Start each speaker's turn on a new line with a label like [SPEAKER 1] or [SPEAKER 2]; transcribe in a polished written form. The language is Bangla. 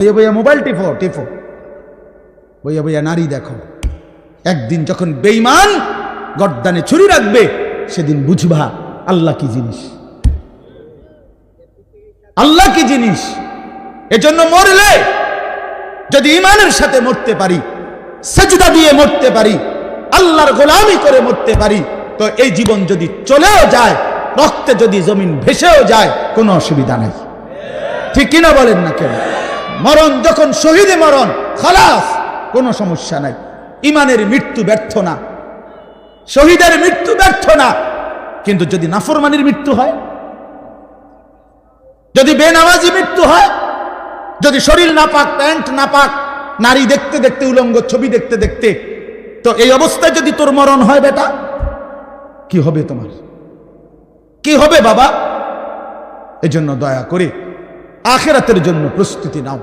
[SPEAKER 1] বইয়া বইয়া মোবাইল টিপো টিপো, বইয়া বইয়া নারী দেখো। একদিন যখন বেঈমান গর্দানে ছুরি রাখবে, সেদিন বুঝবা আল্লাহ কি জিনিস, আল্লাহ কি জিনিস। এজন্য মরলে যদি ঈমানের সাথে মরতে পারি, সেজদা দিয়ে মরতে পারি, আল্লাহর গোলামি করে মরতে পারি, তো এই জীবন যদি চলেও যায়, রক্তে যদি জমিন ভেসেও যায়, কোনো অসুবিধা নাই। ঠিক কিনা বলেন না কেন? মরণ যখন শহীদে মরণ, খালাস, কোনো সমস্যা নাই। ঈমানের মৃত্যু ব্যর্থ না, শহীদের মৃত্যু ব্যর্থ না। কিন্তু যদি নাফরমানির মৃত্যু হয়, যদি বেনামাজি মৃত্যু হয়, যদি শরীর নাপাক, প্যান্ট নাপাক, নারী দেখতে দেখতে, উলঙ্গ ছবি দেখতে দেখতে, তো এই অবস্থায় যদি তোর মরণ হয় বেটা, কি হবে তোমার? কি হবে বাবা? এজন্য দয়া করে আখিরাতের জন্য প্রস্তুতি নাও।